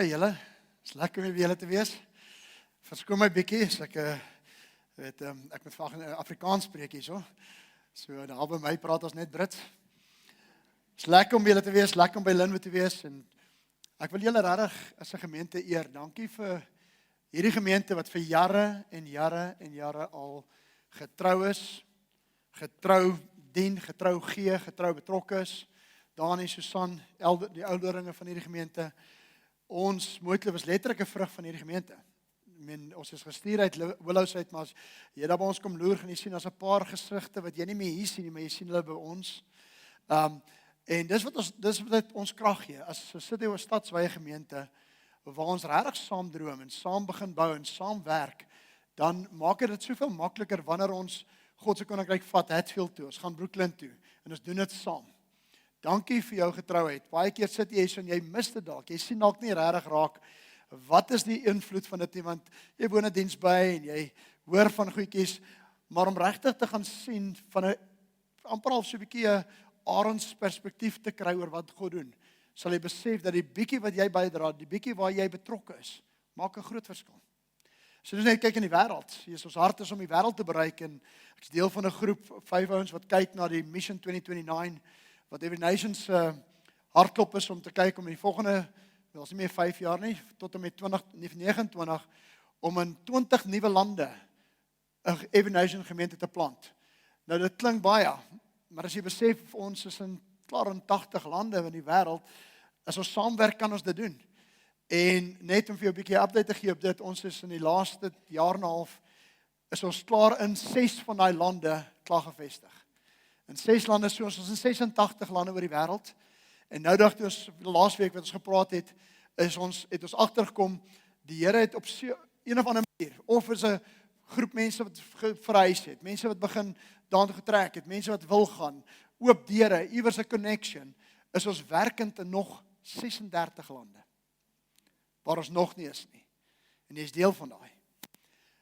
Hallo julle, is lekker om julle te wees. Verskoon my bietjie, as ek ek moet vandag Afrikaans spreek hierso. So daar by my praat ons net Brits. Is lekker om julle te wees, lekker om by Linwood te wees en ek wil julle regtig as 'n gemeente eer. Dankie vir hierdie gemeente wat vir jare en jare en jare al getrou is, getrou dien, getrou gee, getrou betrokke is. Dani, Susan, die ouderlinge van hierdie gemeente. Ons Mooikloof is letterlik 'n vrug van hierdie gemeente. Ons is gestuur uit Willows uit, maar as jy daar by ons kom loer, gaan jy sien as 'n paar gesigte wat jy nie meer hier sien nie, maar jy sien hulle by ons. En dis wat ons krag gee. As ons sit hier 'n stadswye gemeente waar ons regtig saam droom en saam begin bou en saam werk, dan maak dit soveel makliker wanneer ons God se koninkryk vat Hatfield toe. Ons gaan Brooklyn toe en ons doen dit saam. Dankie vir jou getrouheid. Baie keer sit jy so en jy mis dit dalk. Jy sien dalk nie regtig raak wat is die invloed van dit nie, want jy woon 'n diens by en jy hoor van goedjies, maar om regtig te gaan sien van 'n amper al so 'n bietjie 'n arendsperspektief te kry oor wat God doen, sal jy besef dat die bietjie wat jy bydra, die bietjie waar jy betrokke is, maak 'n groot verskil. So dis net kyk in die wêreld. Ons hart is om die wêreld te bereik en ek is deel van 'n groep 5 ouens wat kyk na die Mission 2029 wat Every Nations hardklop is om te kyk om in die volgende, wel is nie meer 5 jaar nie, tot en met 2029, om in 20 nuwe lande 'n Every Nation gemeente te plant. Nou dit klink baie, maar as jy besef ons is klaar in 80 lande in die wêreld, as ons saamwerk kan ons dit doen. En net om vir jou 'n bietjie update te gee op dit, ons is in die laaste jaar en 'n half, is ons klaar in 6 van daai lande klaar gevestig. In 6 lande, so ons is in 86 lande oor die wêreld. En nou dink ons, laas week wat ons gepraat het ons agtergekom, die Here het op een of ander manier, of is 'n groep mense wat verhuis het, mense wat begin daartoe getrek het, mense wat wil gaan, oop deure, iewers 'n connection, is ons werkend in nog 36 lande, waar ons nog nie is nie. En jy is deel van daai.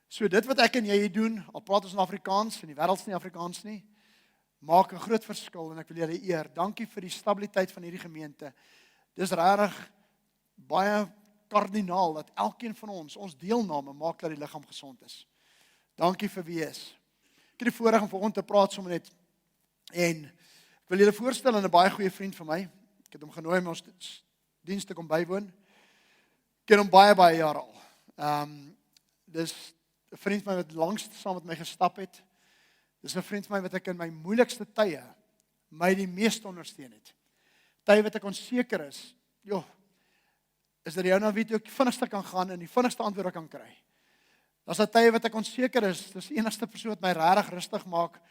So dit wat ek en jy hier doen, al praat ons in Afrikaans, en die wêreld is nie Afrikaans nie, maak 'n groot verskil en ek wil julle eer. Dankie vir die stabiliteit van hierdie gemeente. Dis regtig baie kardinaal dat elkeen van ons deelname maak dat die liggaam gesond is. Dankie vir wie is. Ek het die voorreg om vanoggend te praat sommer net en ek wil julle voorstel aan 'n baie goeie vriend van my. Ek het hom genooi om ons diens te kom bywoon. Ek ken hom baie jare al. Dis 'n vriend van my wat langst saam met my gestap het. Dis 'n vriend van my wat ek in my moeilikste tye my die meeste ondersteun het. Tye wat ek onseker is, is dat jy nou weet hoe ek vinnigste kan gaan en die vinnigste antwoorde kan kry. Daar's tye wat ek onseker is, dis die enigste persoon wat my regtig rustig maak,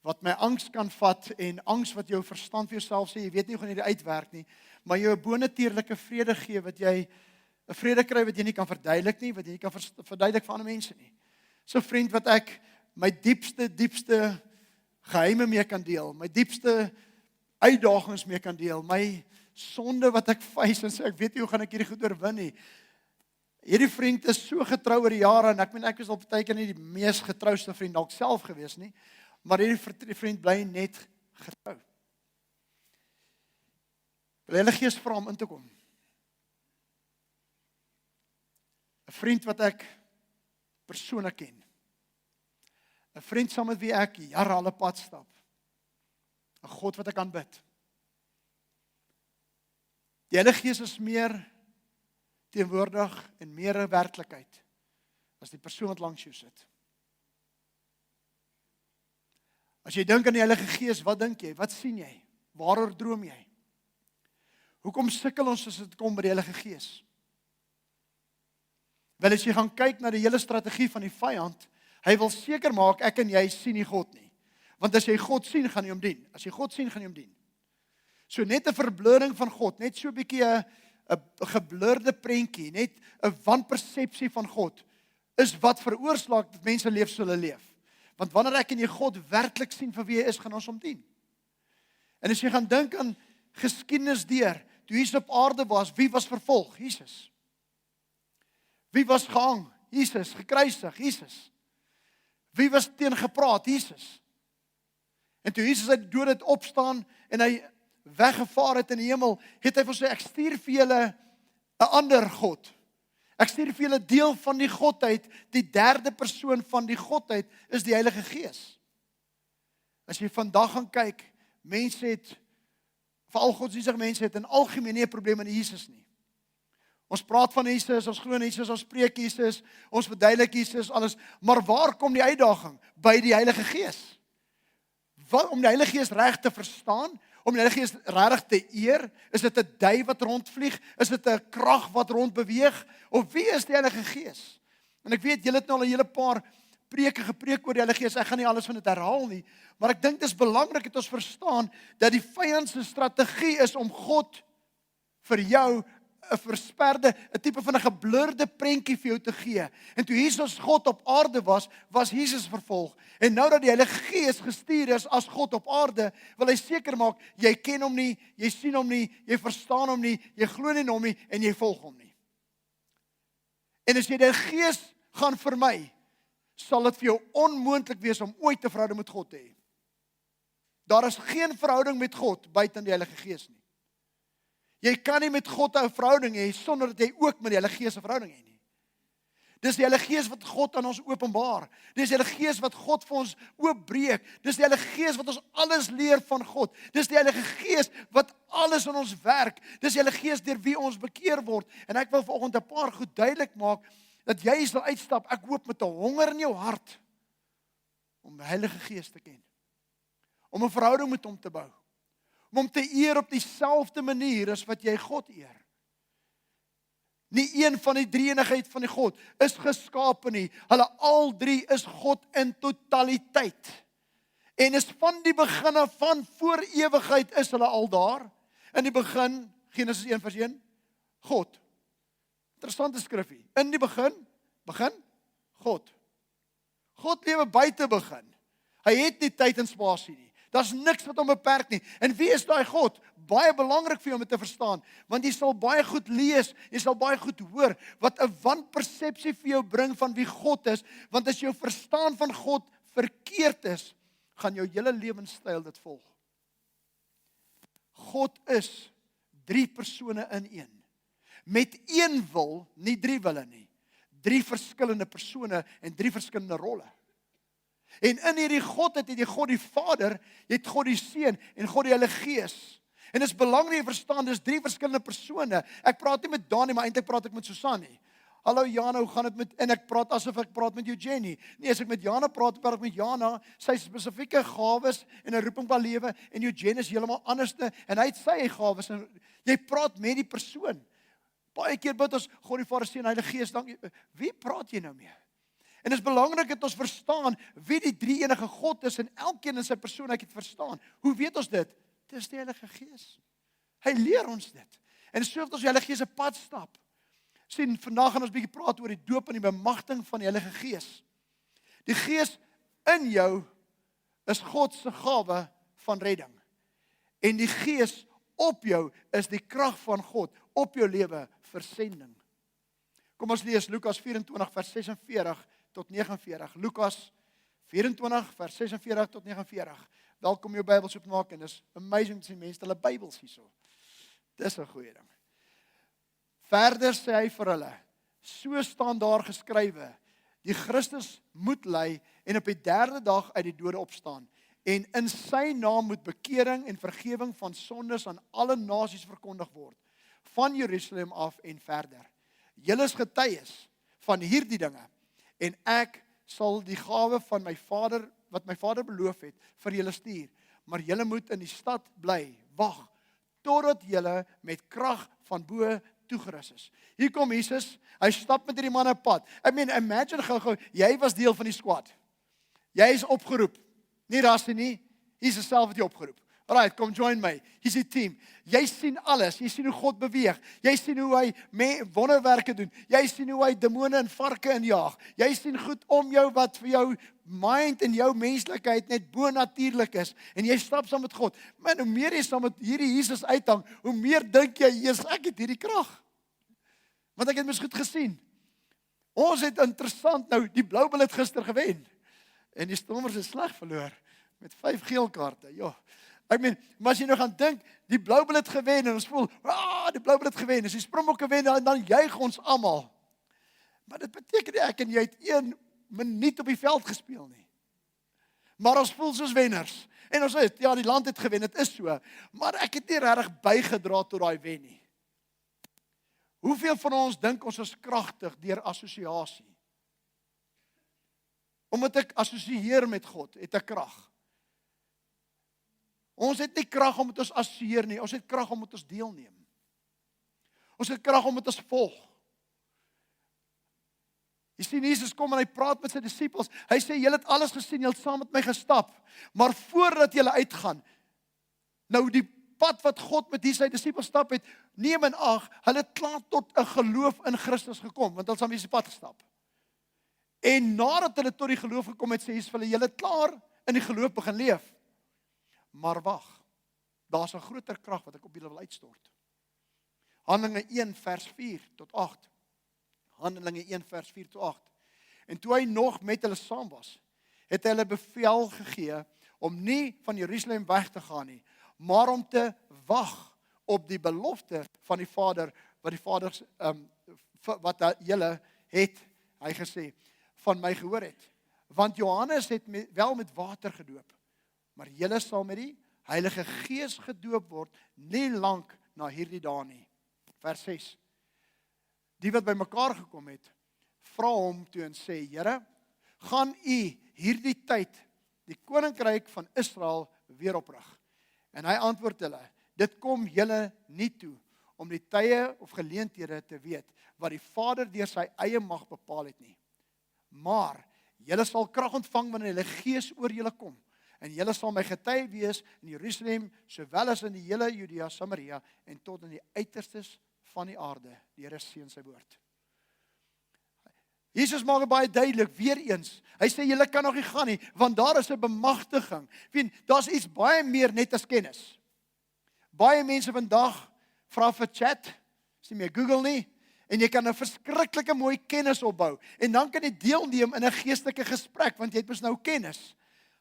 wat my angs kan vat en angs wat jou verstand vir jouself sê, jy weet nie hoe gaan hierdie uitwerk nie, maar jou 'n bonatuurlike vrede gee wat jy 'n vrede kry wat jy nie kan verduidelik nie, wat jy nie kan verduidelik vir ander mense nie. So 'n vriend wat ek my diepste geheime mee kan deel, my diepste uitdagings mee kan deel, my sonde wat ek face en sê, ek weet nie hoe gaan ek hierdie goed oorwin nie. Hierdie vriend is so getrou oor die jare, en ek is al partykeer nie die mees getrouste vriend dalk self gewees nie, maar hierdie vriend bly net getrou. Wil Heilige Gees vra om in te kom. 'n vriend wat ek persoonlik ken. 'n vriend saam met wie ek jare al 'n pad stap. 'n God wat ek aanbid. Die Heilige Gees is meer teenwoordig en meer 'n werklikheid as die persoon wat langs jou sit. As jy dink aan die Heilige Gees, wat dink jy? Wat sien jy? Waaroor droom jy? Hoekom sukkel ons as dit kom by die Heilige Gees? Wel, as jy gaan kyk na die hele strategie van die vyand, hy wil seker maak ek en jy sien nie God nie. Want as jy God sien, gaan jy hom dien. As jy God sien, gaan jy hom dien. So net 'n verblurring van God, net so 'n bietjie 'n geblurde prentjie, net 'n wanpersepsie van God, is wat veroorsaak dat mense leef soos hulle leef. Want wanneer ek en jy God werklik sien vir wie hy is, gaan ons hom dien. En as jy gaan dink aan geskiedenis deur, toe Jesus op aarde was, wie was vervolg? Jesus. Wie was gehang? Jesus. Gekruisig? Jesus. Wie was teen gepraat? Jesus. En toe Jesus uit die dood het opstaan en hy weggevaar het in die hemel, het hy vir sy ek stuur vir julle 'n ander God. Ek stuur vir julle deel van die Godheid, die derde persoon van die Godheid is die Heilige Gees. As jy vandag gaan kyk, mense het, veral godsdienstige mense het in algemeen nie 'n probleem met Jesus nie. Ons praat van Jesus, ons glo in Jesus, ons preek Jesus, ons verduidelik Jesus, alles. Maar waar kom die uitdaging? By die Heilige Gees. Om die Heilige Gees reg te verstaan, om die Heilige Gees regtig te eer, is dit 'n duif wat rondvlieg? Is dit 'n krag wat rondbeweeg? Of wie is die Heilige Gees? En ek weet julle het nou al 'n hele paar preke gepreek oor die Heilige Gees. Ek gaan nie alles van dit herhaal nie, maar ek dink dit is belangrik dat ons verstaan dat die vyand se strategie is om God vir jou 'n versperde, 'n tipe van 'n geblurde prentjie vir jou te gee. En toe Jesus God op aarde was Jesus vervolg. En nou dat die Heilige Gees gestuur is as God op aarde, wil hy seker maak jy ken hom nie, jy sien hom nie, jy verstaan hom nie, jy glo nie in hom nie en jy volg hom nie. En as jy die Gees gaan vermy, sal dit vir jou onmoontlik wees om ooit 'n verhouding met God te hê. Daar is geen verhouding met God buite die Heilige Gees nie. Jy kan nie met God 'n verhouding hê sonder dat jy ook met die Heilige Gees 'n verhouding het nie. Dis die Heilige Gees wat God aan ons openbaar. Dis die Heilige Gees wat God vir ons oopbreek. Dis die Heilige Gees wat ons alles leer van God. Dis die Heilige Gees wat alles in ons werk. Dis die Heilige Gees deur wie ons bekeer word. En ek wil vanoggend 'n paar goed duidelik maak dat jy sal uitstap, ek hoop met 'n honger in jou hart om die Heilige Gees te ken. Om 'n verhouding met hom te bou. Om hom te eer op dieselfde manier as wat jy God eer. Nie een van die drie-eenigheid van die God is geskape nie. Hulle al drie is God in totaliteit. En is van die begin af van voor ewigheid is hulle al daar. In die begin, Genesis 1:1, God. Interessante skrifgie. In die begin God. God lewe buite begin. Hy het nie tyd en spasie nie. Daar's niks wat hom beperk nie. En wie is daai God? Baie belangrik vir jou om te verstaan, want jy sal baie goed lees, jy sal baie goed hoor, wat 'n wanpersepsie vir jou bring van wie God is, want as jou verstaan van God verkeerd is, gaan jou hele lewenstyl dit volg. God is 3 persone in een. Met een wil, nie 3 wille nie. 3 verskillende persone en 3 verskillende rolle. En in hierdie Godheid het jy God die Vader, jy het God die Seun en God die Heilige Gees. En dit is belangrik jy verstaan, dis 3 verskillende persone. Ek praat nie met Dani, maar eintlik praat ek met Susan nie. Hallo Jana, hoe gaan dit met, en ek praat asof ek praat met Eugenie. Nee, as ek met Jana praat ek met Jana, sy spesifieke gawes en 'n roeping van lewe, en Eugenie is heeltemal anderste, en hy het sy gawes, en jy praat met die persoon. Baie keer bid ons, God die Vader, Seun, Heilige Gees, dankie. Wie praat jy nou mee? En dit is belangrik dat ons verstaan wie die drie-enige God is en elkeen in sy persoonlikheid verstaan. Hoe weet ons dit? Dit is die Heilige Gees. Hy leer ons dit. En so het ons die Heilige Gees 'n pad stap. Sien, vandag gaan ons 'n bietjie praat oor die doop en die bemagtiging van die Heilige Gees. Die Gees in jou is God se gawe van redding. En die Gees op jou is die krag van God op jou lewe vir sending. Kom ons lees Lukas 24 vers 46 tot 49. Lukas 24 vers 46 tot 49. Welkom jou Bybels oopmaak, en dis amazing te sien mense hulle Bybels hierso. Dis 'n goeie ding. Verder sê hy vir hulle, so staan daar geskrywe, die Christus moet ly en op die 3de dag uit die dode opstaan, en in sy naam moet bekering en vergifnis van sondes aan alle nasies verkondig word, van Jerusalem af en verder. Julle is getuies van hierdie dinge, en ek sal die gawe van my Vader, wat my Vader beloof het, vir julle stuur. Maar julle moet in die stad bly, wag, totdat julle met krag van bo toegerus is. Hier kom Jesus, hy stap met hierdie man op pad. I mean, imagine gou, jy was deel van die squad. Jy is opgeroep. Nie Rassie nie, Jesus self het jou opgeroep. Alright, kom join my. Hier's die team. Jy sien alles. Jy sien hoe God beweeg. Jy sien hoe hy wonderwerke doen. Jy sien hoe hy demone en varke injaag. Jy sien goed om jou wat vir jou mind en jou menslikheid net bo-natuurlik is. En jy stap saam met God. Man, hoe meer jy saam met hierdie Jesus uithang, hoe meer dink jy, Jesus, ek het hierdie krag. Want ek het mos goed gesien. Ons het interessant nou, die Blou Bulls het gister gewen. En die Stormers het sleg verloor met 5 geel kaarte. Ja. Maar as jy nou gaan dink, die Blou Bulls het gewen en ons voel, die Blou het gewen, as die Springbokke wen, dan juig ons almal. Maar dit beteken nie ek en jy het 1 minuut op die veld gespeel nie. Maar ons voel soos wenners. En ons het, ja, die land het gewen, dit is so. Maar ek het nie regtig bygedra tot daai wen nie. Hoeveel van ons dink ons is kragtig deur assosiasie? Omdat ek assosieer met God, het ek krag. Ons het nie krag om met ons assosieer nie, ons het krag om met ons deelneem. Ons het krag om met ons volg. Jy sien, Jesus kom en hy praat met sy disippels. Hy sê, julle het alles gesien, julle het saam met my gestap. Maar voordat julle uitgaan, nou die pad wat God met sy disippels stap het, neem in ag, hulle het klaar tot 'n geloof in Christus gekom, want hulle het saam met die pad gestap. En nadat hulle tot die geloof gekom het, sê Jesus vir hulle, julle het klaar in die geloof begin leef. Maar wag, daar's 'n groter krag wat ek op julle wil uitstort. Handelinge 1 vers 4 tot 8. Handelinge 1 vers 4 tot 8. En toe hy nog met hulle saam was, het hy hulle bevel gegee om nie van Jerusalem weg te gaan nie, maar om te wag op die belofte van die Vader, wat die Vader wat julle het, hy gesê, van my gehoor het. Want Johannes het wel met water gedoop, maar julle sal met die Heilige Gees gedoop word, nie lank na hierdie dae nie. Vers 6. Die wat by mekaar gekom het, vra hom toe en sê, Here, gaan u hierdie tyd die koninkryk van Israel weer oprig? En hy antwoord hulle, dit kom julle nie toe, om die tye of geleenthede te weet, wat die Vader deur sy eie mag bepaal het nie. Maar, julle sal krag ontvang wanneer die Gees oor julle kom, en julle sal my getuie wees in Jerusalem, sowel as in die hele Judea, Samaria, en tot in die uiterstes van die aarde. Die Here seën sy woord. Jesus maak baie duidelik, weer eens, hy sê, julle kan nog nie gaan nie, want daar is 'n bemagtiging. Daar's iets baie meer net as kennis. Baie mense vandag vra vir chat, is nie meer Google nie, en jy kan 'n verskriklike mooi kennis opbou, en dan kan jy deelneem in 'n geestelike gesprek, want jy het mos nou kennis.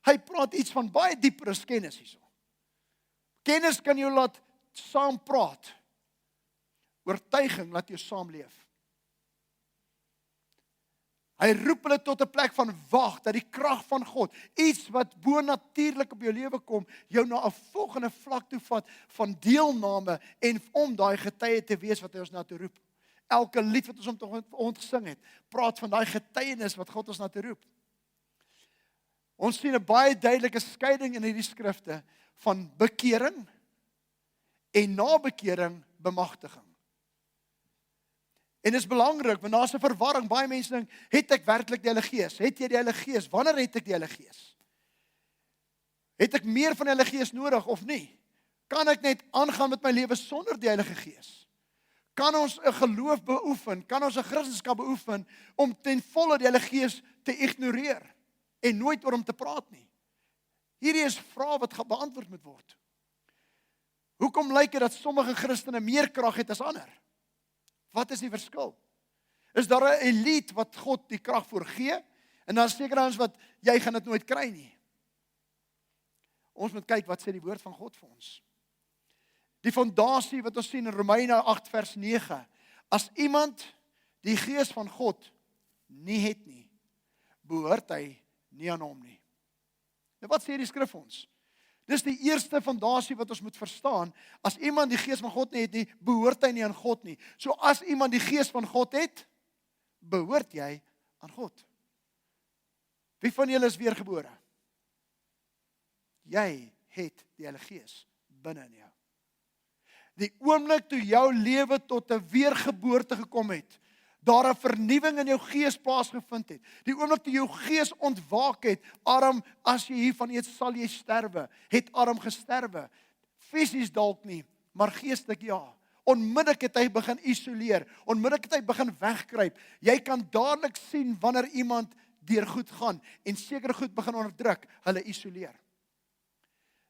Hy praat iets van baie dieper as kennis hierso. Kennis kan jou laat saam praat. Oortuiging laat jou saamleef. Hy roep hulle tot 'n plek van wag, dat die krag van God, iets wat bonatuurlik op jou lewe kom, jou na 'n volgende vlak toe vat van deelname en om daai getuie te wees wat hy ons na toe roep. Elke lied wat ons om gesing het, praat van daai getuienis wat God ons na toe roep. Ons sien 'n baie duidelike skeiding in hierdie skrifte van bekering en na bekering bemagtiging. En dit is belangrik, want daar's 'n verwarring. Baie mense dink, het ek werklik die Heilige Gees? Het jy die Heilige Gees? Wanneer het ek die Heilige Gees? Het ek meer van die Heilige Gees nodig of nie? Kan ek net aangaan met my lewe sonder die Heilige Gees? Kan ons 'n geloof beoefen? Kan ons 'n Christendom beoefen om ten volle die Heilige Gees te ignoreer en nooit oor hom te praat nie? Hierdie is vrae wat beantwoord moet word. Hoekom lyk dit dat sommige Christene meer krag het as ander? Wat is die verskil? Is daar 'n elite wat God die krag voor gee, en dan seker ons wat, jy gaan dit nooit kry nie. Ons moet kyk wat sê die woord van God vir ons. Die fondasie wat ons sien in Romeine 8 vers 9, as iemand die Gees van God nie het nie, behoort hy nie aan hom nie. Nou wat sê die skrif ons? Dis die eerste fondasie wat ons moet verstaan. As iemand die Gees van God nie het nie, behoort hy nie aan God nie. So as iemand die Gees van God het, behoort jy aan God. Wie van julle is weergebore? Jy het die Heilige Gees binne in jou. Die oomblik toe jou lewe tot 'n weergeboorte gekom het, daar 'n vernuwing in jou gees plaasgevind het. Die oomblik toe jou gees ontwaak het, Adam, as jy hiervan eet, sal jy sterwe. Het Adam gesterwe? Fisies dalk nie, maar geestelik ja. Onmiddellik het hy begin isoleer. Onmiddellik het hy begin wegkruip. Jy kan dadelik sien wanneer iemand deur goed gaan en sekere goed begin onderdruk, hulle isoleer.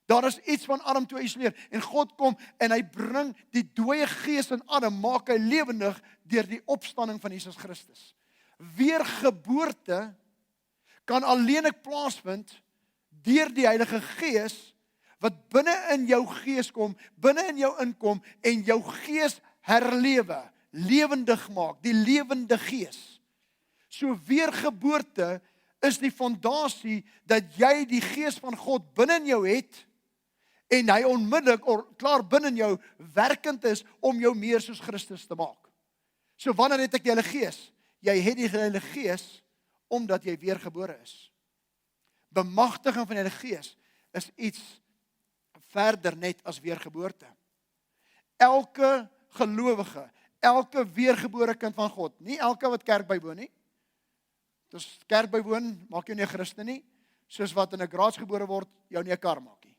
Daar is iets van Adam toe isoleer en God kom en hy bring die dooie gees in Adam, maak hy lewendig deur die opstanding van Jesus Christus. Weergeboorte kan alleenlik plaasvind deur die Heilige Gees wat binne in jou gees kom, binne in jou inkom en jou gees herlewe, lewendig maak, die lewende gees. So weergeboorte is die fondasie dat jy die gees van God binne in jou het en hy onmiddellik klaar binne in jou werkend is om jou meer soos Christus te maak. So wanneer het ek die Heilige Gees? Jy het die Heilige Gees omdat jy weergebore is. Bemagtiging van die Heilige Gees is iets verder net as weergeboorte. Elke gelowige, elke weergebore kind van God, nie elke wat kerk bywoon nie. Dus kerk bywoon maak jou nie 'n Christen nie, soos wat in 'n garage gebore word jou nie 'n kar maak nie.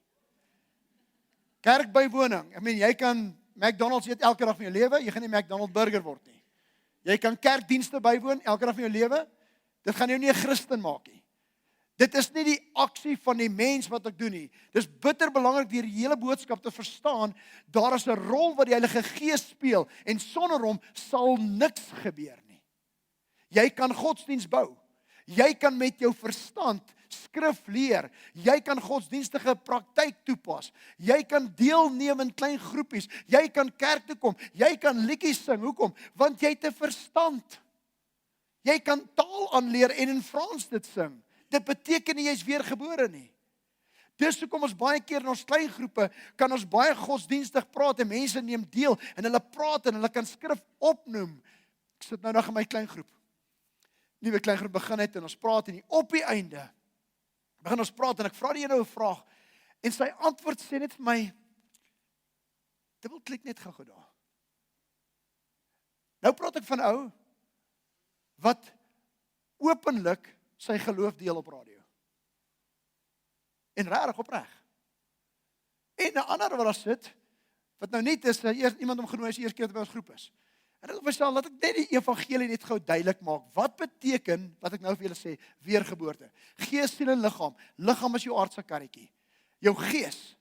Kerk bywoning, jy kan McDonald's eet elke dag van jou lewe, jy gaan nie McDonald's burger word nie. Jy kan kerkdienste bywoon elke dag van jou lewe, dit gaan jou nie 'n Christen maak nie. Dit is nie die aksie van die mens wat ek doen nie. Dis bitter belangrik deur die hele boodskap te verstaan, daar is 'n rol wat die Heilige Gees speel en sonder hom sal niks gebeur nie. Jy kan godsdiens bou. Jy kan met jou verstand skrif leer. Jy kan godsdienstige praktyk toepas. Jy kan deelneem in klein groepies. Jy kan kerk toe kom. Jy kan liedjies sing. Hoekom? Want jy het 'n verstand. Jy kan taal aanleer en in Frans dit sing. Dit beteken nie jy is weergebore nie. Dis hoekom ons baie keer in ons klein groepe kan ons baie godsdienstig praat en mense neem deel en hulle praat en hulle kan skrif opnoem. Ek sit nou nog in my klein groep. Nuwe klein groep begin het en ons praat en op die einde begin ons praat en ek vra die ene 'n vraag en sy antwoord sê net vir my dubbelklik net gou daar. Nou praat ek van 'n ou wat openlik sy geloof deel op radio. En regtig opreg. En 'n ander wat daar sit, wat nou net is, iemand hom genooi as die eerste keer wat by ons groep is. En ek wil sê, laat ek net die evangelie net gou duidelik maak. Wat beteken, wat ek nou vir julle sê, weergeboorte? Gees, siel en liggaam. Liggaam is jou aardse karretjie. Jou gees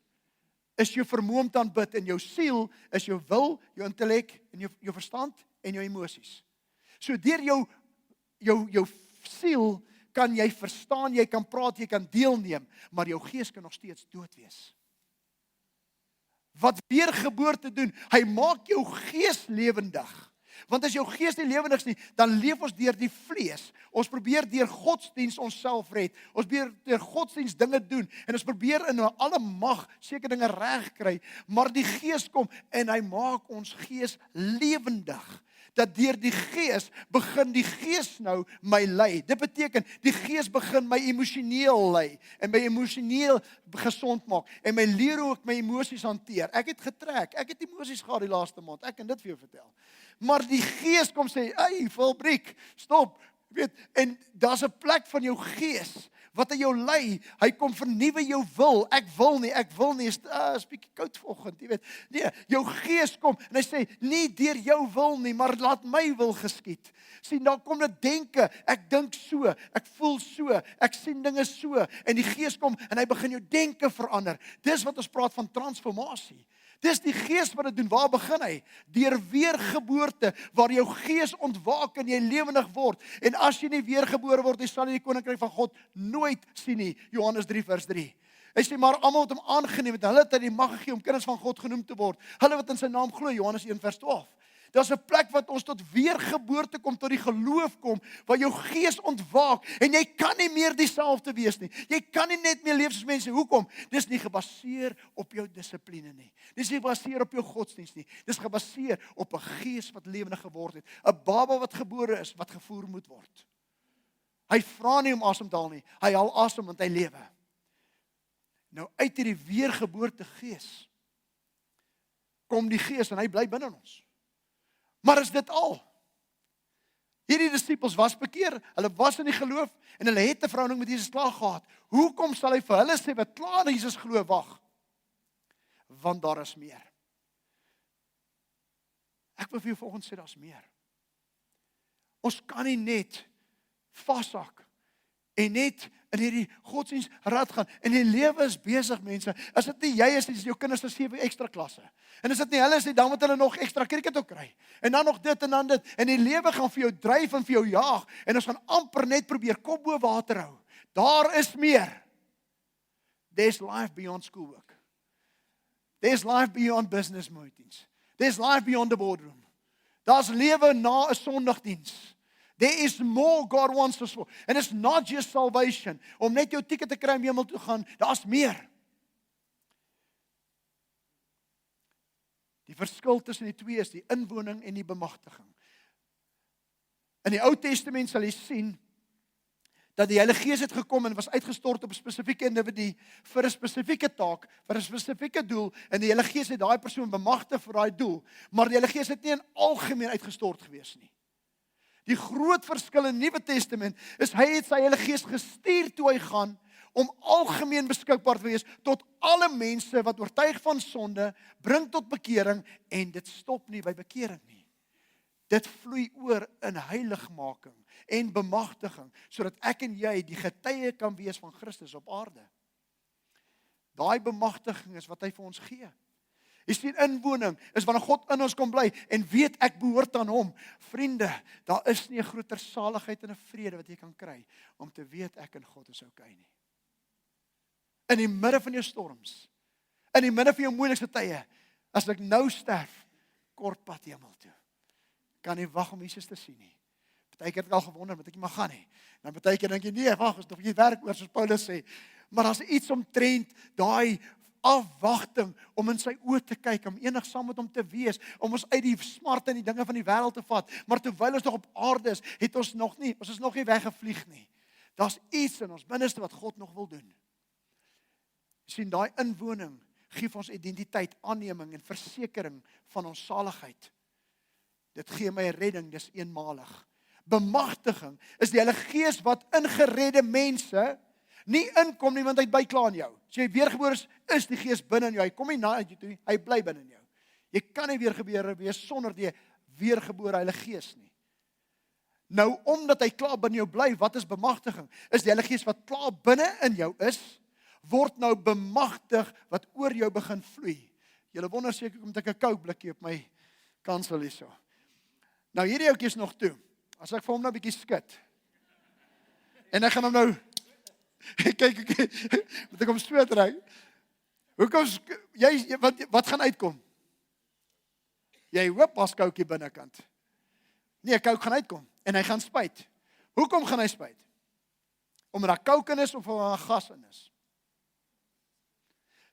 is jou vermoë om te aanbid en jou siel is jou wil, jou intellek en jou verstand en jou emosies. So deur jou siel kan jy verstaan, jy kan praat, jy kan deelneem, maar jou gees kan nog steeds dood wees. Wat weergeboorte doen, hy maak jou gees lewendig. Want as jou gees nie lewendig is nie, dan leef ons deur die vlees. Ons probeer deur godsdiens onsself red. Ons probeer deur godsdiens dinge doen en ons probeer in alle mag seker dinge reg kry, maar die Gees kom en hy maak ons gees lewendig. Dat deur die Gees begin die Gees nou my lei. Dit beteken die Gees begin my emosioneel lei en my emosioneel gesond maak en my leer hoe ek my emosies hanteer. Ek het getrek, ek het emosies gehad die laaste maand. Ek kan dit vir jou vertel. Maar die Gees kom sê, "Ey, Wilbriek, stop." Weet, en daar's 'n plek van jou gees wat aan jou lei. Hy kom vernuwe jou wil. Ek wil nie, is 'n bietjie koud vanoggend, jy weet. Nee, jou gees kom en hy sê, "Nie deur jou wil nie, maar laat my wil geskied." Sien, dan kom dit denke, ek dink so, ek voel so, ek sien dinge so en die Gees kom en hy begin jou denke verander. Dis wat ons praat van transformasie. Dis die Gees wat dit doen. Waar begin hy? Deur weergeboorte, waar jou gees ontwaak en jy lewendig word. En as jy nie weergebore word, jy sal nie die koninkryk van God nooit sien nie. Johannes 3 vers 3. Hy sê maar almal wat hom aangeneem het, hulle het hy die mag gegee om kinders van God genoem te word. Hulle wat in sy naam glo, Johannes 1 vers 12. Daar's 'n plek wat ons tot weergeboorte kom, tot die geloof kom, waar jou gees ontwaak en jy kan nie meer dieselfde wees nie. Jy kan nie net meer leef soos mense. Hoekom? Dis nie gebaseer op jou dissipline nie. Dis nie gebaseer op jou godsdienst nie. Dis gebaseer op 'n gees wat lewendig geword het. 'n Baba wat gebore is, wat gevoer moet word. Hy vra nie om asem te haal nie. Hy haal asem want hy lewe. Nou uit hierdie weergeboorte gees kom die Gees en hy bly binne ons. Maar is dit al? Hierdie disippels was bekeer, hulle was in die geloof en hulle het 'n verhouding met Jesus klaar gehad. Hoekom sal hy vir hulle sê wat klaar in Jesus glo, wag? Want daar is meer. Ek wil vir jou vanoggend sê daar's meer. Ons kan nie net vashak en net in hierdie godsdienst raad gaan. En die lewe is besig, mense. As dit nie jy is, dis jou kinders se 7 ekstra klasse. En as dit nie hulle is nie, dan moet hulle nog ekstra cricket ook kry. En dan nog dit en dan dit. En die lewe gaan vir jou dryf en vir jou jaag. En ons gaan amper net probeer kop bo water hou. Daar is meer. There's life beyond schoolwork. There's life beyond business meetings. There's life beyond the boardroom. Daar's lewe na 'n Sondagdiens. There is more God wants us for. And it's not just salvation. Om net jou ticket te kry om hemel toe gaan, daar's meer. Die verskil tussen die twee is die inwoning en die bemagtiging. In die Ou Testament sal jy sien dat die Heilige Gees het gekom en was uitgestort op 'n spesifieke individu vir 'n spesifieke taak, vir 'n spesifieke doel, en die Heilige Gees het daai persoon bemagtig vir daai doel, maar die Heilige Gees het nie in algemeen uitgestort gewees nie. Die groot verskil in die Nuwe Testament is hy het sy Heilige Gees gestuur toe hy gaan om algemeen beskikbaar te wees tot alle mense wat oortuig van sonde, bring tot bekering, en dit stop nie by bekering nie. Dit vloei oor in heiligmaking en bemagtiging, sodat ek en jy die getuie kan wees van Christus op aarde. Daai bemagtiging is wat hy vir ons gee. Jy sien, inwoning is wanneer God in ons kom bly en weet ek behoort aan hom. Vriende, daar is nie 'n groter saligheid en 'n vrede wat jy kan kry om te weet ek en God is okay nie. In die midde van jou storms, in die midde van jou moeilikste tye, as ek nou sterf, kort pad hemel toe. Kan nie wag om Jesus te sien nie. Partykeer het ek al gewonder, moet ek nie maar gaan nie. Dan partykeer dink jy, nee, wag, is nog nie werk oor, soos Paulus sê. Maar daar's iets omtrent daai afwagting om in sy oë te kyk, om enig saam met hom te wees, om ons uit die smart en die dinge van die wêreld te vat. Maar terwyl ons nog op aarde is, ons is nog nie weggevlieg nie. Daar's iets in ons binneste wat God nog wil doen. Jy sien, daai inwoning gee vir ons identiteit, aanneming en versekering van ons saligheid. Dit gee my redding, dis eenmalig. Bemagtiging is die Heilige Gees wat in geredde mense nie inkom nie, want hy bly klaar in jou. As jy weergebore is die Gees binne in jou. Hy kom nie na uit jou toe, hy bly binne in jou. Jy kan nie weergebore wees sonder die weergebore Heilige Gees nie. Nou, omdat hy klaar binne jou bly, wat is bemagtiging? Is die Heilige Gees wat klaar binne in jou is, word nou bemagtig wat oor jou begin vloei. Julle wonder seker kom ek 'n Coke blikkie op my kansel hierso. Nou hierdie ouetjie is nog toe. As ek vir hom nou 'n bietjie skud. En ek gaan hom nou kyk, moet ek hom stoot ry. Hoekom jy wat gaan uitkom? Jy hoop as Coke binnekant. Nee, Coke gaan uitkom en hy gaan spuit. Hoekom gaan hy spuit? Omdat daar Coke in is of omdat daar gas in is?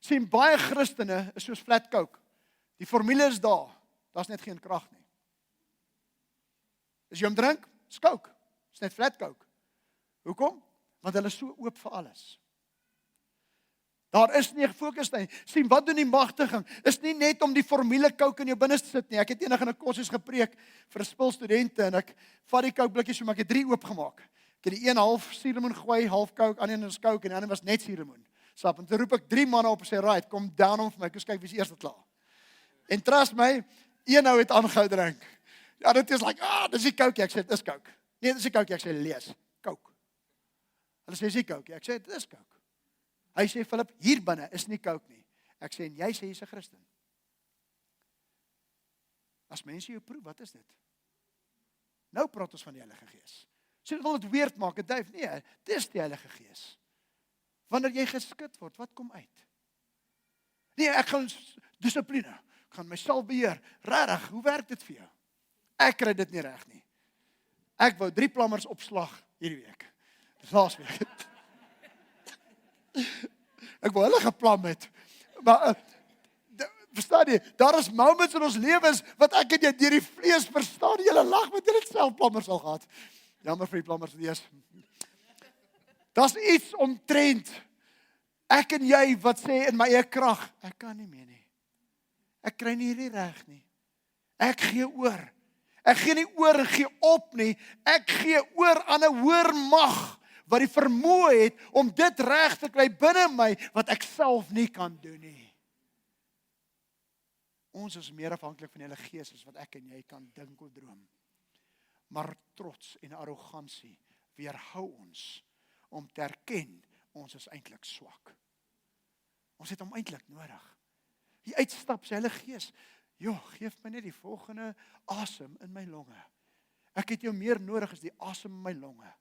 Sien, baie Christene is soos flat Coke. Die formule is daar. Daar's net geen krag nie. As jy hom drink, is Coke. Is net flat Coke. Hoekom? Want hulle is so oop vir alles. Daar is nie gefokus nie. Sien, wat doen die magtiging? Is nie net om die formule Coke in jou binneste sit nie. Ek het eendag in 'n kursus gepreek vir 'n spul studente en ek vat die Coke blikkies, so maar ek het 3 oopgemaak. Ek het die een half suurlemoen gooi, half Coke, ander een is Coke en die ander was net suurlemoen. Sap, en toe roep ek 3 manne op en sê, "Right, kom down om vir my, kom kyk wie is eers klaar." En trust my, een nou het aangehou drink. Ja, dit is like, dis die Coke. Ek sê, dis Coke. Nee, dis die Coke. Ek sê, lees, Coke. Hulle sê, dis die Coke. Ek sê, dit is Coke. Hy sê, Philip, hier binne is nie Coke nie. Ek sê, en jy sê, jy's 'n Christen. As mense jou proef, wat is dit? Nou praat ons van die Heilige Gees. Sê, wil dit weird maak, het duif? Nee, dis die Heilige Gees. Wanneer jy geskit word, wat kom uit? Nee, ek gaan dissipline, ek gaan myself beheer. Regtig, hoe werk dit vir jou? Ek kry dit nie reg nie. Ek wou 3 plammers opslag hierdie week. Dis laas week. Ek wou hulle geplam het. Maar verstaan jy, daar is moments in ons lewens wat ek en jy deur die vlees verstaan. Julle lag met julle self plammers al gehad. Jammer vir die plammers wees. Daar's iets omtrent ek en jy wat sê in my eie krag, ek kan nie meer nie. Ek kry nie hierdie reg nie. Ek gee oor. Ek gee nie oor en gee op nie. Ek gee oor aan 'n hoër mag wat die vermoë het om dit reg te kry binne my wat ek self nie kan doen nie. Ons is meer afhanklik van die Heilige Gees as wat ek en jy kan dink of droom. Maar trots en arrogansie weerhou ons om te erken ons is eintlik swak. Ons het hom eintlik nodig. Die uitstap sy Heilige Gees. Geef my net die volgende asem in my longe. Ek het jou meer nodig as die asem in my longe.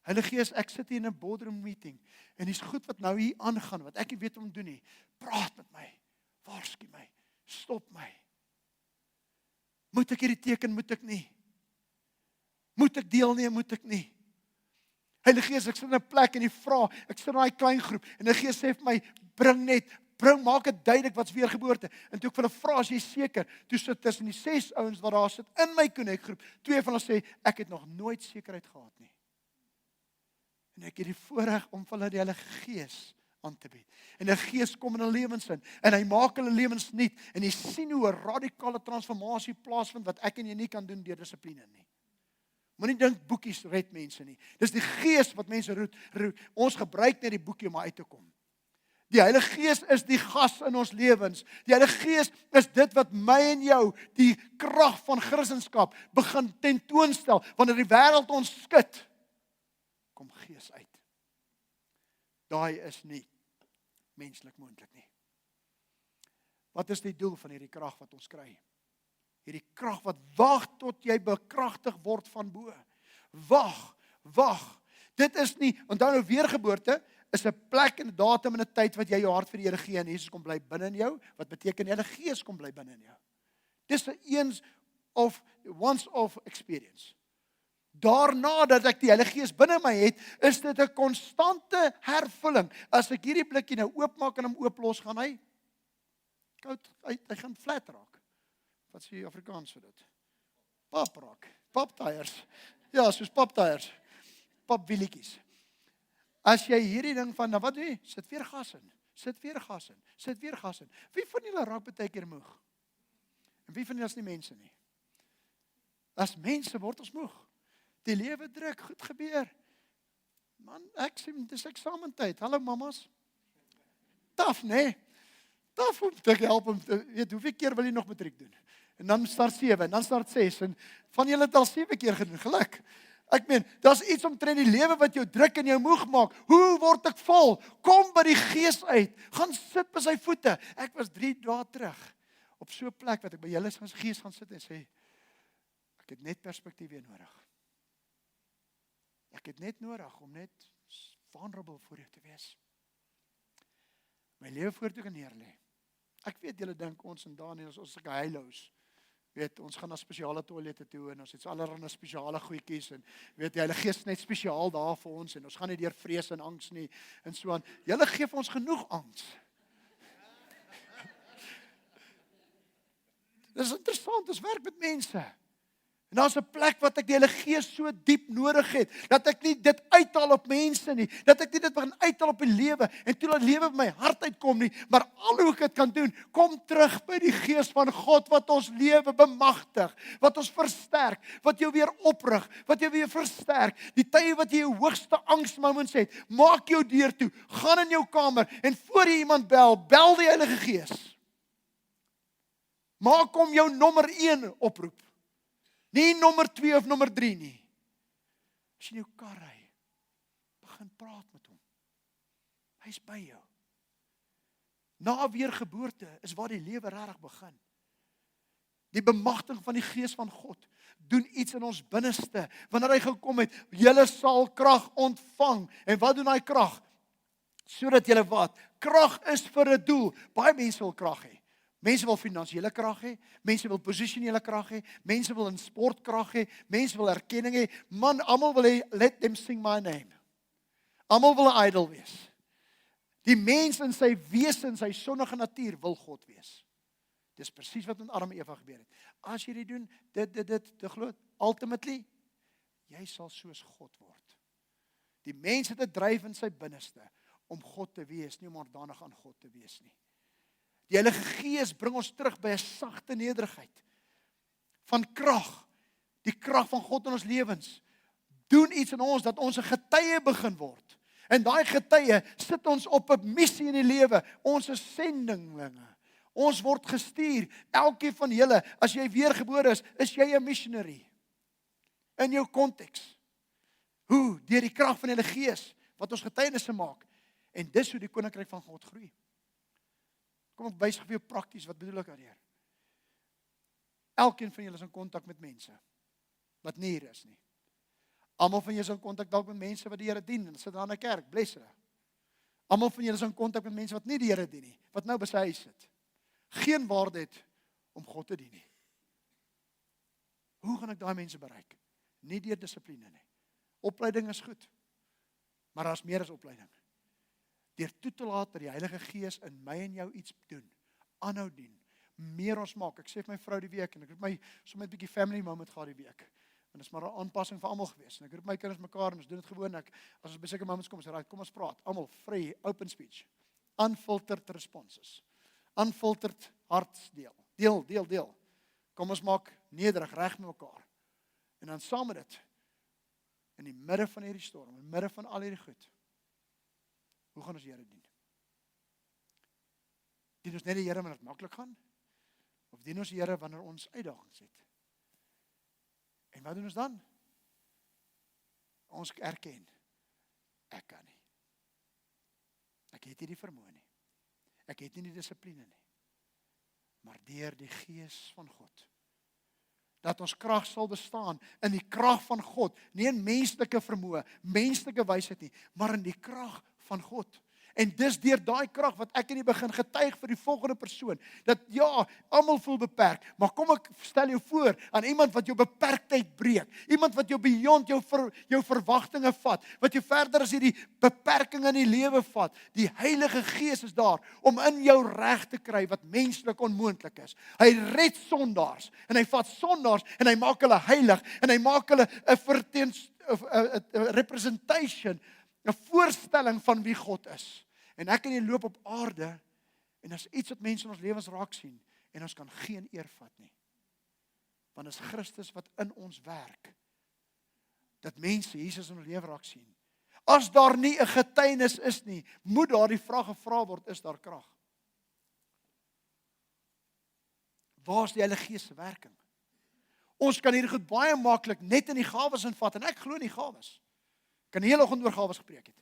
Heilige Gees, ek sit hier in 'n boardroom meeting en dis goed wat nou hier aangaan, wat ek nie weet om te doen nie. Praat met my. Waarsku my. Stop my. Moet ek hierdie teken, moet ek nie? Moet ek deelneem, moet ek nie? Heilige Gees, ek sit in 'n plek en jy vra, ek sit in daai klein groep en die Gees sê vir my, maak dit duidelik wat's weergeboorte. En toe ek vir hulle vra, as jy seker, toe sit tussen die 6 ouens wat daar sit in my connect groep, 2 van hulle sê, ek het nog nooit sekerheid gehad nie. En ek het die voorreg om vir hulle die Heilige Gees aan te bied. En die Gees kom in hulle lewens in en hy maak hulle lewens nuut en jy sien hoe 'n radikale transformasie plaasvind wat ek en jy nie kan doen deur dissipline nie. Moenie dink boekies red mense nie. Dis die Gees wat mense roet. Ons gebruik net die boekie om uit te kom. Die Heilige Gees is die gas in ons lewens. Die Heilige Gees is dit wat my en jou die krag van Christendom begin tentoonstel wanneer die wêreld ons skud. Kom Gees uit. Daai is nie menslik moontlik nie. Wat is die doel van hierdie krag wat ons kry? Hierdie krag wat wag tot jy bekragtig word van bo. Wag. Dit is nie, onthou nou weergeboorte is 'n plek en 'n datum en 'n tyd wat jy jou hart vir die Here gee en Jesus kom bly binne in jou, wat beteken die Heilige Gees kom bly binne in jou. Dis 'n once of experience. Daarna dat ek die Heilige Gees binne my het, is dit 'n konstante hervulling. As ek hierdie blikkie nou oopmaak en hom ooplos, gaan hy koud uit, hy gaan flat raak. Wat sê Afrikaans vir dit? Pap raak. Paptyres. Ja, soos paptyres. Papwielietjies. As jy hierdie ding van, nou wat doen jy? Sit weer gas in. Sit weer gas in. Wie van julle raak baie keer moeg? En wie van julle is nie mense nie? As mense word ons moeg. Die lewe druk, goed gebeur. Man, ek sê, dis eksamentyd. Hallo mamas. Taaf, nee. Taaf om te help om te weet hoeveel keer wil jy nog matriek doen? En dan start 7 en dan start 6 en van julle het al 7 keer gedoen. Geluk. Ek meen, daar's iets omtrent die lewe wat jou druk en jou moeg maak. Hoe word ek vol? Kom by die Gees uit. Gaan sit by sy voete. Ek was 3 dae terug op so 'n plek wat ek by julle Gees gaan sit en sê, ek het net perspektief weer nodig. Ek het net nodig om net vulnerable voor jou te wees. My lewe voor toe kan neerlê. Ek weet julle dink ons en Daniel ons is heiloos. Weet, ons gaan na spesiale toilette toe en ons het allerlei spesiale goedjies en weet die Heilige Gees is net spesiaal daar vir ons en ons gaan nie deur vrees en angs nie en so aan. Julle gee vir ons genoeg angs. Dis interessant, ons werk met mense. En daar's 'n plek wat ek die Heilige Gees so diep nodig het, dat ek nie dit uithaal op mense nie, dat ek nie dit begin uithaal op die lewe, en toe dat lewe by my hart uitkom nie, maar al hoe ek dit kan doen, kom terug by die Gees van God, wat ons lewe bemagtig, wat ons versterk, wat jou weer oprig, wat jou weer versterk, die tye wat jy jou hoogste angsmoments het, maak jou deur toe, gaan in jou kamer, en voor jy iemand bel die Heilige Gees. Maak hom jou nommer 1 oproep. Nie nommer 2 of nommer 3 nie. As jy in jou kar ry, begin praat met hom. Hy's by jou. Na weergeboorte is waar die lewe regtig begin. Die bemagtiging van die Gees van God doen iets in ons binneste. Wanneer hy gekom het, julle sal krag ontvang. En wat doen daai krag? Sodat julle wat? Krag is vir 'n doel. Baie mense wil krag hê. Mense wil finansiële krag hê, mense wil posisionele krag hê, mense wil in sport krag hê, mense wil erkenning hê. Man, almal wil hê, let them sing my name. Almal wil 'n idol wees. Die mens in sy wese, in sy sondige natuur wil God wees. Dis presies wat met Adam en Eva gebeur het. As jy dit doen, dit glo, ultimately, jy sal soos God word. Die mens het 'n dryf in sy binneste om God te wees, nie om onderdanig aan God te wees nie. Die Heilige Gees bring ons terug by 'n sagte nederigheid van krag. Die krag van God in ons lewens doen iets in ons dat ons 'n getuie begin word. En daai getuie sit ons op 'n missie in die lewe. Ons is sendinglinge. Ons word gestuur. Elkeen van julle, as jy weergebore is jy 'n missionary in jou konteks. Hoe? Deur die krag van die Heilige Gees wat ons getuienisse maak. En dis hoe die koninkryk van God groei. Kom ek wys vir jou prakties, wat bedoel ek daardeur? Elkeen van julle is in kontak met mense wat nie hier is nie. Almal van julle is in kontak dalk met mense wat die Here dien en sit daar in 'n kerk, bless hulle. Almal van julle is in kontak met mense wat nie die Here dien nie, wat nou by sy huis sit. Geen waarde het om God te dien nie. Hoe gaan ek daai mense bereik? Nie deur dissipline nie. Opleiding is goed, maar daar is meer as opleiding. Deur toe te laat dat die Heilige Gees in my en jou iets doen, aanhou dien, meer ons maak. Ek sê vir my vrou die week, en ek het my sommer 'n bietjie family moment gehad die week. En dit is maar 'n aanpassing vir almal gewees. En ek roep my kinders mekaar en ons doen dit gewoonlik. As ons by sulke moments kom, sê right, kom ons praat. Almal vry, open speech. Unfiltered responses. Unfiltered hartsdeel. Deel. Kom ons maak nederig reg met mekaar. En dan saam met dit, in die midde van hierdie storm, in die midde van al hierdie goed, hoe gaan ons die Here dien? Dien ons net die Here wanneer dit maklik gaan? Of dien ons die Here wanneer ons uitdagings het? En wat doen ons dan? Ons erken, ek kan nie. Ek het nie die vermoë nie. Ek het nie die dissipline nie. Maar deur die Gees van God, dat ons krag sal bestaan in die krag van God, nie in menslike vermoë, menslike wysheid nie, maar in die krag van God. En dis deur daai krag wat ek in die begin getuig vir die volgende persoon, dat ja, almal voel beperk, maar kom ek stel jou voor aan iemand wat jou beperktheid breek, iemand wat jou beyond jou verwagtinge vat, wat jou verder as hierdie beperking in die lewe vat. Die Heilige Gees is daar om in jou reg te kry wat menslik onmoontlik is. Hy red sondaars, en hy vat sondaars, en hy maak hulle heilig, en hy maak hulle 'n representation, 'n voorstelling van wie God is. En ek en jy loop op aarde, en as iets wat mense in ons lewens raak sien, en ons kan geen eer vat nie. Want is Christus wat in ons werk, dat mense Jesus in ons lewe raak sien. As daar nie 'n getuienis is nie, moet daar die vraag gevra word, is daar krag? Waar is die Heilige Gees se werking? Ons kan hier goed baie maklik net in die gawes invat, en ek glo in die gawes. Ek kan die hele oggend oor gawes gepreek het.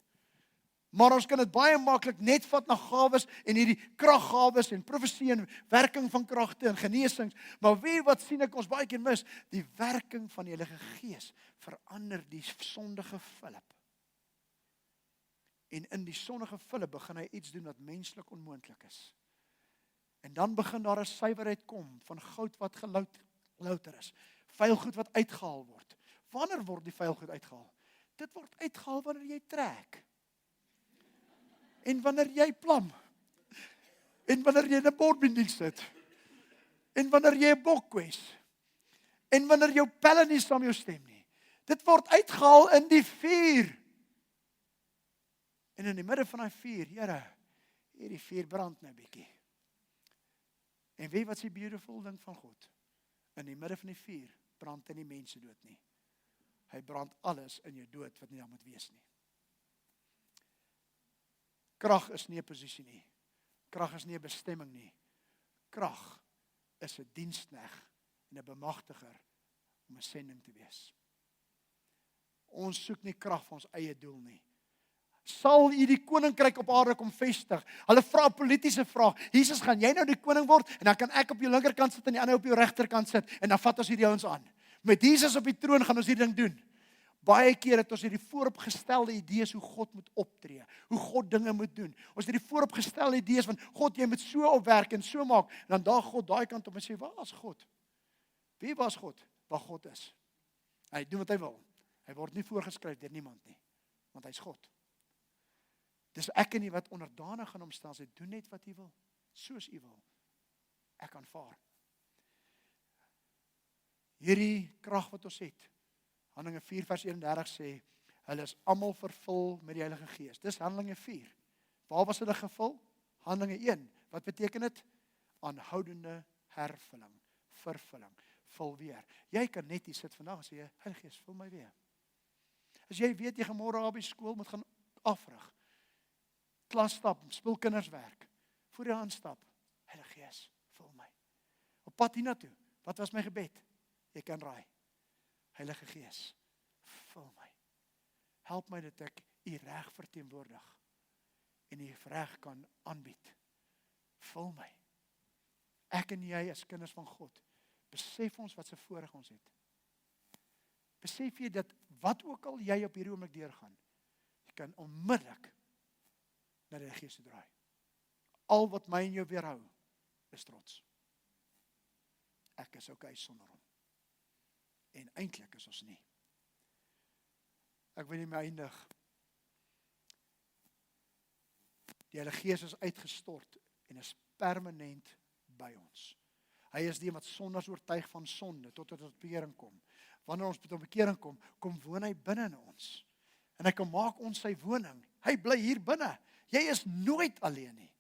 Maar ons kan dit baie maklik net vat na gawes en hierdie kraggawes en profesie en werking van kragte en genesings. Maar wat sien ek ons baie keer mis? Die werking van die Heilige Gees verander die sondige Filip. En in die sondige Filip begin hy iets doen wat menslik onmoontlik is. En dan begin daar 'n suiwerheid kom van goud wat gelouter is. Vuil goed wat uitgehaal word. Wanneer word die vuil goed uitgehaal? Dit word uitgehaal wanneer jy trek. En wanneer jy plam. En wanneer jy in 'n bordbinding sit. En wanneer jy 'n bok kwes. En wanneer jou pelle nie saam jou stem nie. Dit word uitgehaal in die vuur. En in die midde van daai vuur, Here, hierdie vuur brand nou 'n bietjie. En weet wat is die beautiful ding van God? In die midde van die vuur brand hy nie mense dood nie. Hy brand alles in jou dood wat nie daar moet wees nie. Krag is nie 'n posisie nie. Krag is nie 'n bestemming nie. Krag is 'n diensknegt en 'n bemagtiger om 'n sending te wees. Ons soek nie krag vir ons eie doel nie. Sal U die koninkryk op aarde kom vestig? Hulle vra 'n politieke vraag. Jesus, gaan jy nou die koning word? En dan kan ek op jou linkerkant sit en die ander op jou regterkant sit. En dan vat ons hierdie ouens aan. Met Jesus op die troon gaan ons hierdie ding doen. Baie keer het ons hierdie vooropgestelde idees hoe God moet optree, hoe God dinge moet doen. Ons het hierdie vooropgestelde idees van God, jy moet so opwerk en so maak. En dan daag God daai kant op en sê, waar is God? Wie was God? Waar God is. Hy doen wat hy wil. Hy word nie voorgeskryf deur niemand nie, want hy's God. Dis ek en jy wat onderdanig aan hom staan, sê doen net wat hy wil, soos hy wil. Ek aanvaar. Hierdie krag wat ons het. Handelinge 4 vers 31 sê, hulle is almal vervul met die Heilige Gees. Dis Handelinge 4. Waar was hulle gevul? Handelinge 1. Wat beteken dit? Aanhoudende hervulling, vervulling, vul weer. Jy kan net hier sit vandag en sê, Heilige Gees, vul my weer. As jy weet jy gaan môre op die skool moet gaan afrig, klasstap, speel kinderswerk, voor jy aanstap, Heilige Gees, vul my. Op pad hiernatoe, wat was my gebed? Jy kan raai. Heilige Gees, vul my. Help my dat ek U reg verteenwoordig en U reg kan aanbied. Vul my. Ek en jy as kinders van God, besef ons wat se voorreg ons het. Besef jy dat wat ook al jy op hierdie oomblik deurgaan, jy kan onmiddellik na die Gees toe draai. Al wat my en jou weerhou, is trots. Ek is okay sonder hom. En eintlik is ons nie. Ek wil nie my eindig. Die Heilige Gees is uitgestort en is permanent by ons. Hy is die wat sondaars oortuig van sonde totdat tot bekering kom. Wanneer ons tot bekering kom, kom woon hy binne in ons. En hy kan maak ons sy woning. Hy bly hier binne. Jy is nooit alleen nie.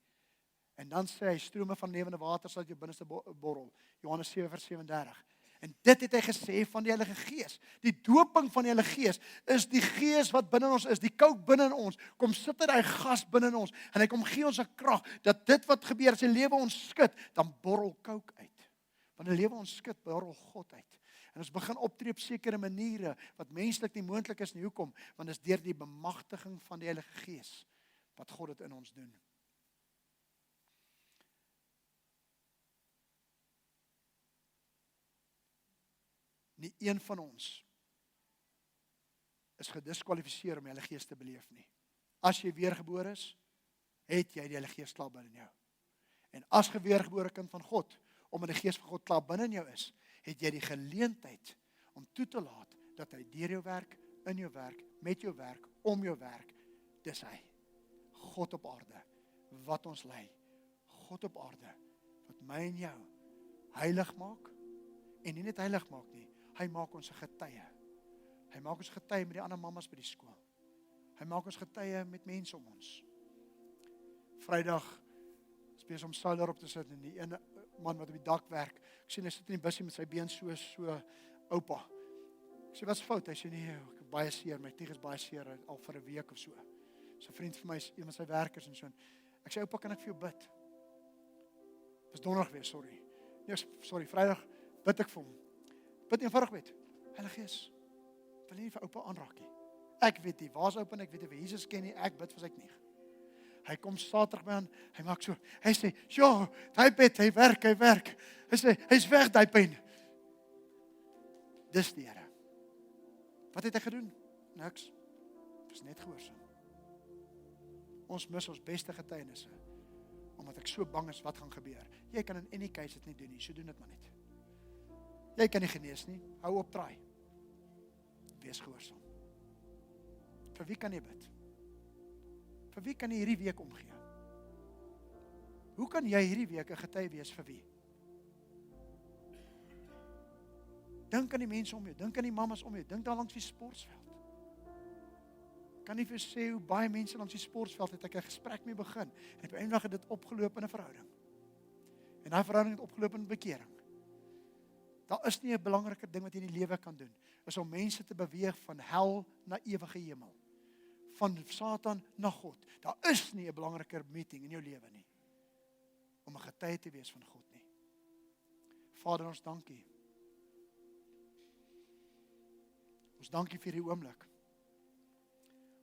En dan sê hy, strome van lewende water sal uit jou binneste borrel. Johannes 7:37. En dit het hy gesê van die Heilige Gees. Die doping van die Heilige Gees is die Gees wat binne ons is, die kook binne in ons. Kom sit hy gas binne in ons en hy kom gee ons 'n krag dat dit wat gebeur as die lewe ons skud, dan borrel kook uit. Wanneer die lewe ons skud, borrel God uit. En ons begin optree op sekere maniere wat menslik nie moontlik is nie. Hoekom? Want dit is deur die bemagtiging van die Heilige Gees wat God dit in ons doen. Nie een van ons is gediskwalifiseer om die Heilige Gees te beleef nie. As jy weergebore is, het jy die Heilige Gees klaar binne in jou. En as jy weergebore kind van God, omdat die Gees van God klaar binne in jou is, het jy die geleentheid om toe te laat dat hy deur jou werk, in jou werk, met jou werk, om jou werk. Dis hy. God op aarde, wat ons lei. God op aarde, wat my en jou heilig maak, en nie net heilig maak nie, hy maak ons 'n getuie. Hy maak ons getuie met die ander mammas by die skool. Hy maak ons getuie met mense om ons. Vrydag is besig om Saul daarop te sit en die ene man wat op die dak werk. Ek sien hy sit in die busie met sy been so oupa. Ek sê, wat is fout? Hy sê, nee, ek het baie seer, my knie is baie seer al vir 'n week of so. So 'n vriend vir my is een van sy werkers en so. Ek sê, oupa, kan ek vir jou bid? Dis donderdag weer, sorry. Nee, sorry, Vrydag bid ek vir hom. Bid eenvoudig met, Heilige Gees, wil nie vir oupa aanraak nie. Ek weet nie, waar is oupa en ek weet nie, wie Jesus ken nie, ek bid vir sy knie. Hy kom Saterdag by aan, hy maak so, hy sê, "Sjoe, hy bid, hy werk. Hy sê, hy's weg, daai pyn." Dis die Here. Wat het hy gedoen? Niks. Dis net gehoorsaam. Ons mis ons beste getuienisse, omdat ek so bang is wat gaan gebeur. Jy kan in any case dit nie doen nie, so doen dit maar net. Jy kan nie genees nie, hou op draai. Wees gehoorsaam. Vir wie kan jy bid? Vir wie kan jy hierdie week omgee? Hoe kan jy hierdie week 'n getuie wees vir wie? Dink aan die mense om jou, dink aan die mammas om jou, dink daar langs die sportveld. Kan nie vir sê hoe baie mense langs die sportveld het ek 'n gesprek mee begin en op 'n eendag het dit opgeloop in 'n verhouding. En daai verhouding het opgeloop in bekering. Daar is nie 'n belangriker ding wat jy in die lewe kan doen, is om mense te beweeg van hel na ewige hemel. Van Satan na God. Daar is nie 'n belangriker meeting in jou lewe nie, om 'n getuie te wees van God nie. Vader, ons dankie. Ons dankie vir hierdie oomblik.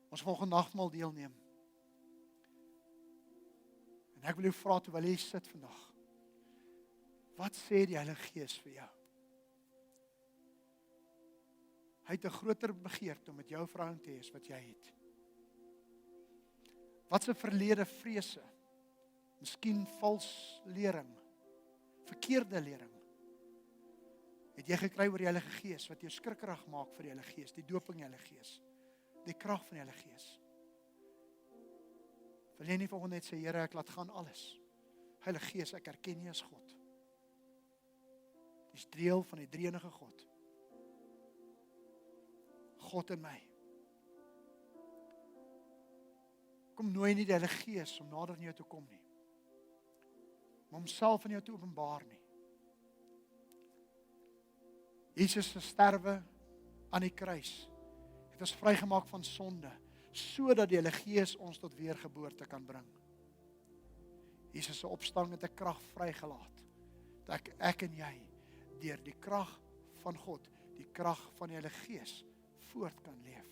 Ons volgende nagmaal deelneem. En ek wil jou vra terwyl jy sit vandag. Wat sê die Heilige Gees vir jou? Hy het 'n groter begeerte om met jou verhouding te hê as wat jy het. Wat 'n verlede vrese? Miskien vals lering, verkeerde lering. Het jy gekry oor die Heilige Gees wat jou skrikkerig maak vir die Heilige Gees, die doping die Heilige Gees, die krag van die Heilige Gees? Wil jy nie volgende net sê, Here, ek laat gaan alles. Heilige Gees, ek erken U as God. U is deel van die drie-enige God. God in my. Kom nooi nie die Heilige Gees om nader aan jou te kom nie. Maar homself aan jou te openbaar nie. Jesus se sterwe aan die kruis het ons vrygemaak van sonde, sodat die Heilige Gees ons tot weergeboorte kan bring. Jesus se opstanding het 'n krag vrygelaat, dat ek en jy deur die krag van God, die krag van die Heilige Gees voort kan leef.